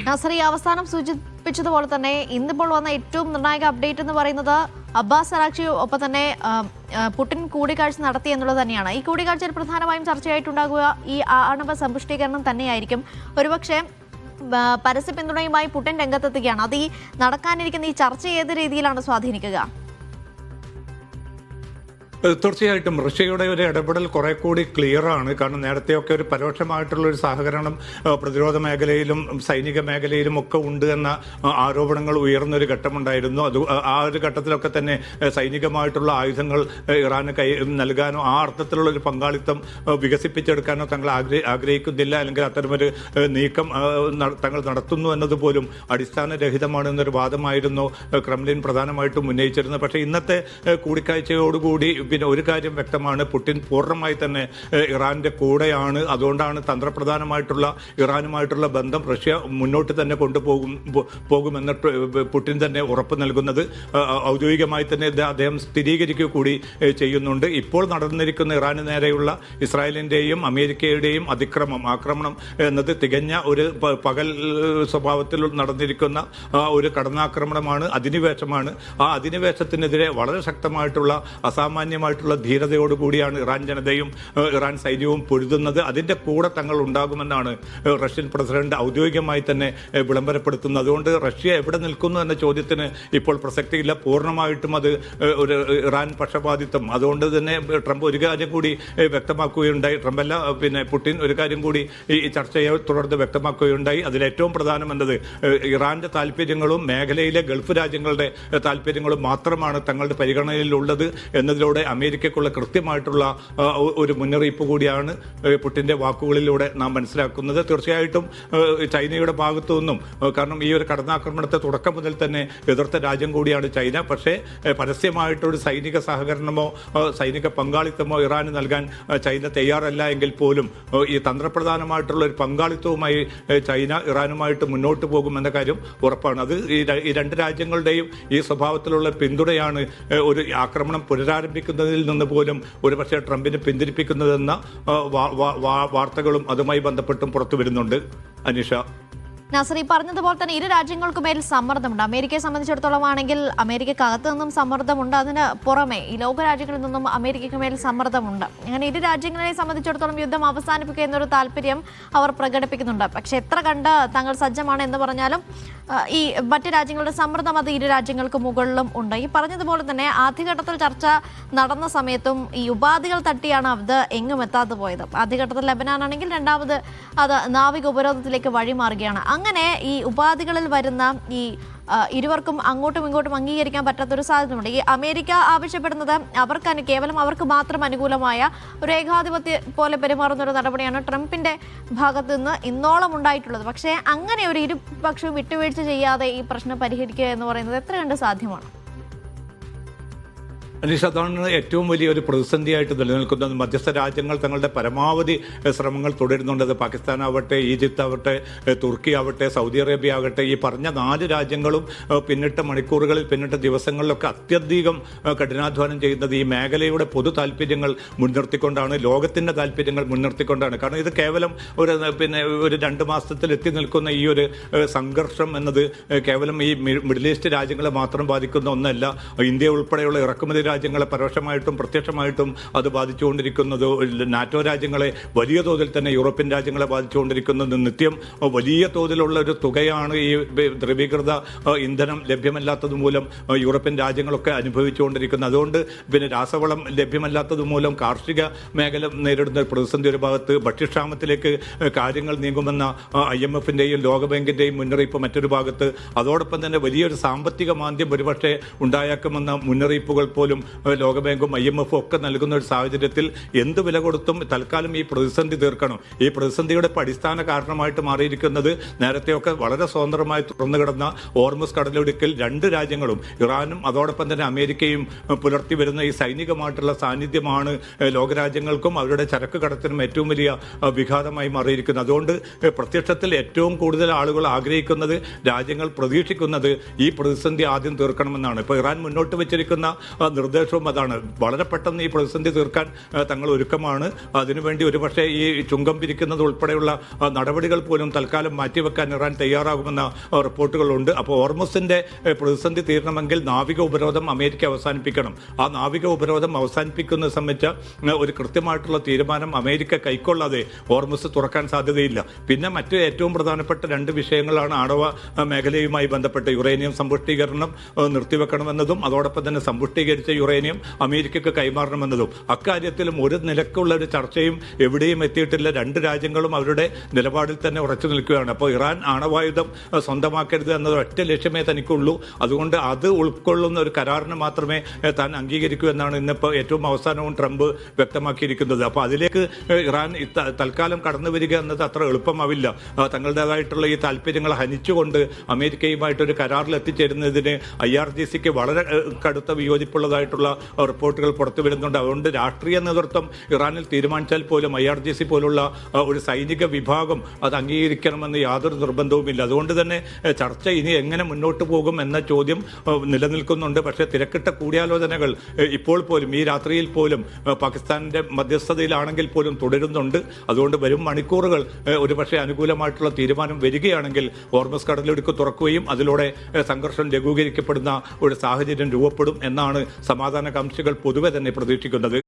നസറി അവസാനം സൂചിപ്പിച്ചതുപോലെ തന്നെ ഇന്നിപ്പോൾ വന്ന ഏറ്റവും നിർണായക അപ്ഡേറ്റ് എന്ന് പറയുന്നത് അബ്ബാസ് അറാഖ്ചി ഒപ്പം തന്നെ പുടിൻ കൂടിക്കാഴ്ച നടത്തി എന്നുള്ളത് തന്നെയാണ്. ഈ കൂടിക്കാഴ്ചയിൽ പ്രധാനമായും ചർച്ചയായിട്ടുണ്ടാകുക ഈ ആണവ സമ്പുഷ്ടീകരണം തന്നെയായിരിക്കും. ഒരുപക്ഷെ പരസ്യ പിന്തുണയുമായി പുടിൻ രംഗത്തെത്തുകയാണ്. അത് ഈ നടക്കാനിരിക്കുന്ന ഈ ചർച്ച ഏത് രീതിയിലാണ് സ്വാധീനിക്കുക? തീർച്ചയായിട്ടും റഷ്യയുടെ ഒരു ഇടപെടൽ കുറെ കൂടി ക്ലിയറാണ്. കാരണം നേരത്തെയൊക്കെ ഒരു പരോക്ഷമായിട്ടുള്ള ഒരു സഹകരണം പ്രതിരോധ മേഖലയിലും സൈനിക മേഖലയിലും ഒക്കെ ഉണ്ട് എന്ന ആരോപണങ്ങൾ ഉയർന്നൊരു ഘട്ടമുണ്ടായിരുന്നു. അത് ആ ഒരു ഘട്ടത്തിലൊക്കെ തന്നെ സൈനികമായിട്ടുള്ള ആയുധങ്ങൾ ഇറാന് നൽകാനോ ആ അർത്ഥത്തിലുള്ള ഒരു പങ്കാളിത്തം വികസിപ്പിച്ചെടുക്കാനോ തങ്ങൾ ആഗ്രഹിക്കുന്നില്ല, അല്ലെങ്കിൽ അത്തരമൊരു നീക്കം തങ്ങൾ നടത്തുന്നു എന്നതുപോലും അടിസ്ഥാനരഹിതമാണെന്നൊരു വാദമായിരുന്നു ക്രെംലിൻ പ്രധാനമായിട്ടും ഉന്നയിച്ചിരുന്നത്. പക്ഷേ ഇന്നത്തെ കൂടിക്കാഴ്ചയോടുകൂടി പിന്നെ ഒരു കാര്യം വ്യക്തമാണ്, പുടിൻ പൂർണ്ണമായി തന്നെ ഇറാന്റെ കൂടെയാണ്. അതുകൊണ്ടാണ് തന്ത്രപ്രധാനമായിട്ടുള്ള ഇറാനുമായിട്ടുള്ള ബന്ധം റഷ്യ മുന്നോട്ട് തന്നെ പോകുമെന്ന് പുടിൻ തന്നെ ഉറപ്പ് നൽകുന്നത് ഔദ്യോഗികമായി തന്നെ അദ്ദേഹം സ്ഥിരീകരിക്കുക കൂടി ചെയ്യുന്നുണ്ട്. ഇപ്പോൾ നടന്നിരിക്കുന്ന ഇറാന് നേരെയുള്ള ഇസ്രായേലിന്റെയും അമേരിക്കയുടെയും ആക്രമണം എന്നത് തികഞ്ഞ ഒരു പകൽ സ്വഭാവത്തിൽ നടന്നിരിക്കുന്ന ഒരു കടന്നാക്രമണമാണ്, അധിനിവേശമാണ്. ആ അധിനിവേശത്തിനെതിരെ വളരെ ശക്തമായിട്ടുള്ള അസാമാന്യമായിട്ടുള്ള ധീരതയോടുകൂടിയാണ് ഇറാൻ ജനതയും ഇറാൻ സൈന്യവും പൊരുതുന്നത്. അതിന്റെ കൂടെ തങ്ങൾ ഉണ്ടാകുമെന്നാണ് റഷ്യൻ പ്രസിഡന്റ് ഔദ്യോഗികമായി തന്നെ വിളംബരപ്പെടുത്തുന്നത്. അതുകൊണ്ട് റഷ്യ എവിടെ നിൽക്കുന്നു എന്ന ചോദ്യത്തിന് ഇപ്പോൾ പ്രസക്തിയില്ല. പൂർണ്ണമായിട്ടും അത് ഒരു ഇറാൻ പക്ഷപാതിത്വം. അതുകൊണ്ട് തന്നെ ട്രംപ് ഒരു കാര്യം കൂടി വ്യക്തമാക്കുകയുണ്ടായി. ട്രംപല്ല, പിന്നെ പുടിൻ ഒരു കാര്യം കൂടി ഈ ചർച്ചയെ തുടർന്ന് വ്യക്തമാക്കുകയുണ്ടായി. അതിലേറ്റവും പ്രധാനം എന്നത് ഇറാന്റെ താല്പര്യങ്ങളും മേഖലയിലെ ഗൾഫ് രാജ്യങ്ങളുടെ താല്പര്യങ്ങളും മാത്രമാണ് തങ്ങളുടെ പരിഗണനയിലുള്ളത് എന്നതിലൂടെ അമേരിക്കയ്ക്കുള്ള കൃത്യമായിട്ടുള്ള ഒരു മുന്നറിയിപ്പ് കൂടിയാണ് പുടിന്റെ വാക്കുകളിലൂടെ നാം മനസ്സിലാക്കുന്നത്. തീർച്ചയായിട്ടും ചൈനയുടെ ഭാഗത്തു നിന്നും, കാരണം ഈ ഒരു കടന്നാക്രമണത്തെ തുടക്കം മുതൽ തന്നെ എതിർത്ത രാജ്യം കൂടിയാണ് ചൈന. പക്ഷേ പരസ്യമായിട്ടൊരു സൈനിക സഹകരണമോ സൈനിക പങ്കാളിത്തമോ ഇറാന് നൽകാൻ ചൈന തയ്യാറല്ല എങ്കിൽ പോലും ഈ തന്ത്രപ്രധാനമായിട്ടുള്ള ഒരു പങ്കാളിത്തവുമായി ചൈന ഇറാനുമായിട്ട് മുന്നോട്ട് പോകുമെന്ന കാര്യം ഉറപ്പാണ്. അത് ഈ രണ്ട് രാജ്യങ്ങളുടെയും ഈ സ്വഭാവത്തിലുള്ള പിന്തുണയാണ് ഒരു ആക്രമണം പുനരാരംഭിക്കുന്നതിൽ നിന്ന് പോലും ഒരുപക്ഷെ ട്രംപിനെ പിന്തിരിപ്പിക്കുന്നതെന്ന വാർത്തകളും അതുമായി ബന്ധപ്പെട്ടും പുറത്തു വരുന്നുണ്ട്. അനീഷ, നസറി പറഞ്ഞതുപോലെ തന്നെ ഇരു രാജ്യങ്ങൾക്കുമേൽ സമ്മർദ്ദമുണ്ട്. അമേരിക്കയെ സംബന്ധിച്ചിടത്തോളം ആണെങ്കിൽ അമേരിക്കക്കകത്ത് നിന്നും സമ്മർദ്ദമുണ്ട്, അതിന് പുറമെ ഈ ലോകരാജ്യങ്ങളിൽ നിന്നും അമേരിക്കയ്ക്ക് മേൽ സമ്മർദ്ദമുണ്ട്. അങ്ങനെ ഇരു രാജ്യങ്ങളെ സംബന്ധിച്ചിടത്തോളം യുദ്ധം അവസാനിപ്പിക്കുക എന്നൊരു താല്പര്യം അവർ പ്രകടിപ്പിക്കുന്നുണ്ട്. പക്ഷെ എത്ര കണ്ട് തങ്ങൾ സജ്ജമാണ് എന്ന് പറഞ്ഞാലും ഈ മറ്റ് രാജ്യങ്ങളുടെ സമ്മർദ്ദം അത് ഇരു രാജ്യങ്ങൾക്ക് മുകളിലും ഉണ്ട്. ഈ പറഞ്ഞതുപോലെ തന്നെ ആദ്യഘട്ടത്തിൽ ചർച്ച നടന്ന സമയത്തും ഈ ഉപാധികൾ തട്ടിയാണ് അത് എങ്ങും എത്താതെ പോയത്. ആദ്യഘട്ടത്തിൽ ലെബനാനാണെങ്കിൽ രണ്ടാമത് അത് നാവിക ഉപരോധത്തിലേക്ക് വഴിമാറുകയാണ്. അങ്ങനെ ഈ ഉപാധികളിൽ വരുന്ന ഈ ഇരുവർക്കും അങ്ങോട്ടും ഇങ്ങോട്ടും അംഗീകരിക്കാൻ പറ്റാത്തൊരു സാധ്യതയുണ്ട്. ഈ അമേരിക്ക ആവശ്യപ്പെടുന്നത് കേവലം അവർക്ക് മാത്രം അനുകൂലമായ ഒരു ഏകാധിപത്യം പോലെ പെരുമാറുന്ന ഒരു നടപടിയാണ് ട്രംപിന്റെ ഭാഗത്ത് നിന്ന് ഇന്നോളം ഉണ്ടായിട്ടുള്ളത്. പക്ഷേ അങ്ങനെ ഒരു ഇരുപക്ഷവും വിട്ടുവീഴ്ച ചെയ്യാതെ ഈ പ്രശ്നം പരിഹരിക്കുക എന്ന് പറയുന്നത് എത്ര കണ്ട് സാധ്യമാണ്? അനീഷ്, അതാണ് ഏറ്റവും വലിയൊരു പ്രതിസന്ധിയായിട്ട് നിലനിൽക്കുന്നത്. മധ്യസ്ഥ രാജ്യങ്ങൾ തങ്ങളുടെ പരമാവധി ശ്രമങ്ങൾ തുടരുന്നുണ്ട്. അത് പാകിസ്ഥാൻ ആവട്ടെ, ഈജിപ്ത് ആവട്ടെ, തുർക്കി ആവട്ടെ, സൗദി അറേബ്യ ആകട്ടെ, ഈ പറഞ്ഞ 4 രാജ്യങ്ങളും പിന്നിട്ട മണിക്കൂറുകളിൽ പിന്നിട്ട ദിവസങ്ങളിലൊക്കെ അത്യധികം കഠിനാധ്വാനം ചെയ്യുന്നത് ഈ മേഖലയുടെ പൊതു താല്പര്യങ്ങൾ മുൻനിർത്തിക്കൊണ്ടാണ്, ലോകത്തിന്റെ താല്പര്യങ്ങൾ മുൻനിർത്തിക്കൊണ്ടാണ്. കാരണം ഇത് കേവലം ഒരു 2 മാസത്തിൽ എത്തി നിൽക്കുന്ന ഈ ഒരു സംഘർഷം എന്നത് കേവലം ഈ മിഡിൽ ഈസ്റ്റ് രാജ്യങ്ങളെ മാത്രം ബാധിക്കുന്ന ഒന്നല്ല. ഇന്ത്യ ഉൾപ്പെടെയുള്ള ഇറക്കുമതി രാജ്യങ്ങളെ പരോക്ഷമായിട്ടും പ്രത്യക്ഷമായിട്ടും അത് ബാധിച്ചുകൊണ്ടിരിക്കുന്നത്, നാറ്റോ രാജ്യങ്ങളെ വലിയ തോതിൽ തന്നെ യൂറോപ്യൻ രാജ്യങ്ങളെ ബാധിച്ചുകൊണ്ടിരിക്കുന്നത് നിത്യം വലിയ തോതിലുള്ള ഒരു തുകയാണ് ഈ ദ്രവീകൃത ഇന്ധനം ലഭ്യമല്ലാത്തത് മൂലം യൂറോപ്യൻ രാജ്യങ്ങളൊക്കെ അനുഭവിച്ചുകൊണ്ടിരിക്കുന്നത്. അതുകൊണ്ട് രാസവളം ലഭ്യമല്ലാത്തത് മൂലം കാർഷിക മേഖല നേരിടുന്ന പ്രതിസന്ധി ഒരു ഭാഗത്ത്, ഭക്ഷ്യക്ഷാമത്തിലേക്ക് കാര്യങ്ങൾ നീങ്ങുമെന്ന IMFന്റെയും ലോകബാങ്കിന്റെയും മുന്നറിയിപ്പ് മറ്റൊരു ഭാഗത്ത്, അതോടൊപ്പം തന്നെ വലിയൊരു സാമ്പത്തിക മാന്ദ്യം ഒരുപക്ഷെ ഉണ്ടായേക്കുമെന്ന മുന്നറിയിപ്പുകൾ പോലും ലോകബാങ്കും IMF ഒക്കെ നൽകുന്ന ഒരു സാഹചര്യത്തിൽ എന്ത് വില കൊടുത്തും തൽക്കാലം ഈ പ്രതിസന്ധി തീർക്കണം. ഈ പ്രതിസന്ധിയുടെ അടിസ്ഥാന കാരണമായിട്ട് മാറിയിരിക്കുന്നത് നേരത്തെയൊക്കെ വളരെ സ്വതന്ത്രമായി തുറന്നു കിടന്ന ഹോർമുസ് കടലിടുക്കിൽ 2 രാജ്യങ്ങളും ഇറാനും അതോടൊപ്പം തന്നെ അമേരിക്കയും പുലർത്തി വരുന്ന ഈ സൈനികമായിട്ടുള്ള സാന്നിധ്യമാണ് ലോകരാജ്യങ്ങൾക്കും അവരുടെ ചരക്ക് കടത്തിനും ഏറ്റവും വലിയ വിഘാതമായി മാറിയിരിക്കുന്നത്. അതുകൊണ്ട് പ്രത്യക്ഷത്തിൽ ഏറ്റവും കൂടുതൽ ആളുകൾ ആഗ്രഹിക്കുന്നത്, രാജ്യങ്ങൾ പ്രതീക്ഷിക്കുന്നത് ഈ പ്രതിസന്ധി ആദ്യം തീർക്കണമെന്നാണ്. ഇപ്പോൾ ഇറാൻ മുന്നോട്ട് വെച്ചിരിക്കുന്ന നിർദ്ദേശവും അതാണ്. വളരെ പെട്ടെന്ന് ഈ പ്രതിസന്ധി തീർക്കാൻ തങ്ങൾ ഒരുക്കമാണ്. അതിനുവേണ്ടി ഒരുപക്ഷെ ഈ ചുങ്കം പിരിക്കുന്നത് ഉൾപ്പെടെയുള്ള നടപടികൾ പോലും തൽക്കാലം മാറ്റിവെക്കാൻ ഇറാൻ തയ്യാറാകുമെന്ന റിപ്പോർട്ടുകളുണ്ട്. അപ്പോൾ ഹോർമുസിന്റെ പ്രതിസന്ധി തീരണമെങ്കിൽ നാവിക ഉപരോധം അമേരിക്ക അവസാനിപ്പിക്കണം. ആ നാവിക ഉപരോധം അവസാനിപ്പിക്കുന്നത് സംബന്ധിച്ച ഒരു കൃത്യമായിട്ടുള്ള തീരുമാനം അമേരിക്ക കൈക്കൊള്ളാതെ ഹോർമുസ് തുറക്കാൻ സാധ്യതയില്ല. പിന്നെ മറ്റ് ഏറ്റവും പ്രധാനപ്പെട്ട രണ്ട് വിഷയങ്ങളാണ് ആണവ മേഖലയുമായി ബന്ധപ്പെട്ട് യുറേനിയം സമ്പുഷ്ടീകരണം നിർത്തിവെക്കണമെന്നതും അതോടൊപ്പം തന്നെ സമ്പുഷ്ടീകരിച്ച യുറേനിയം അമേരിക്കക്ക് കൈമാറണമെന്നതും. അക്കാര്യത്തിലും ഒരു നിലക്കുള്ള ഒരു ചർച്ചയും എവിടെയും എത്തിയിട്ടില്ല. രണ്ട് രാജ്യങ്ങളും അവരുടെ നിലപാടിൽ തന്നെ ഉറച്ചു നിൽക്കുകയാണ്. അപ്പോൾ ഇറാൻ ആണവായുധം സ്വന്തമാക്കരുത് എന്നത് ഒറ്റ ലക്ഷ്യമേ തനിക്കുള്ളൂ. അതുകൊണ്ട് അത് ഉൾക്കൊള്ളുന്ന ഒരു കരാറിന് മാത്രമേ താൻ അംഗീകരിക്കൂ എന്നാണ് ഇന്നിപ്പോൾ ഏറ്റവും അവസാനവും ട്രംപ് വ്യക്തമാക്കിയിരിക്കുന്നത്. അപ്പോൾ അതിലേക്ക് ഇറാൻ തൽക്കാലം കടന്നു വരിക എന്നത് അത്ര എളുപ്പമാവില്ല. തങ്ങളുടേതായിട്ടുള്ള ഈ താല്പര്യങ്ങൾ ഹനിച്ചുകൊണ്ട് അമേരിക്കയുമായിട്ടൊരു കരാറിൽ എത്തിച്ചേരുന്നതിന് IRGCക്ക് വളരെ കടുത്ത വിയോജിപ്പുള്ളതായിട്ടുള്ള റിപ്പോർട്ടുകൾ പുറത്തു വരുന്നുണ്ട്. അതുകൊണ്ട് രാഷ്ട്രീയ നേതൃത്വം ഇറാനിൽ തീരുമാനിച്ചാൽ പോലും IRGC പോലുള്ള ഒരു സൈനിക വിഭാഗം അത് അംഗീകരിക്കണമെന്ന് യാതൊരു നിർബന്ധവുമില്ല. അതുകൊണ്ട് തന്നെ ചർച്ച ഇനി എങ്ങനെ മുന്നോട്ട് പോകും എന്ന ചോദ്യം നിലനിൽക്കുന്നുണ്ട്. പക്ഷേ തിരക്കിട്ട കൂടിയാലോചനകൾ ഇപ്പോൾ പോലും ഈ രാത്രിയിൽ പോലും പാകിസ്ഥാനിന്റെ മധ്യസ്ഥതയിലാണെങ്കിൽ പോലും തുടരുന്നുണ്ട്. അതുകൊണ്ട് വരും മണിക്കൂറുകൾ ഒരുപക്ഷെ അനുകൂലമായിട്ടുള്ള തീരുമാനം വരികയാണെങ്കിൽ ഹോർമസ് കടലിടുക്ക് തുറക്കുകയും അതിലൂടെ സംഘർഷം ലഘൂകരിക്കപ്പെടുന്ന ഒരു സാഹചര്യം രൂപപ്പെടും എന്നാണ് സമാധാനകാംക്ഷികൾ പൊതുവെ തന്നെ പ്രതീക്ഷിക്കുന്നത്.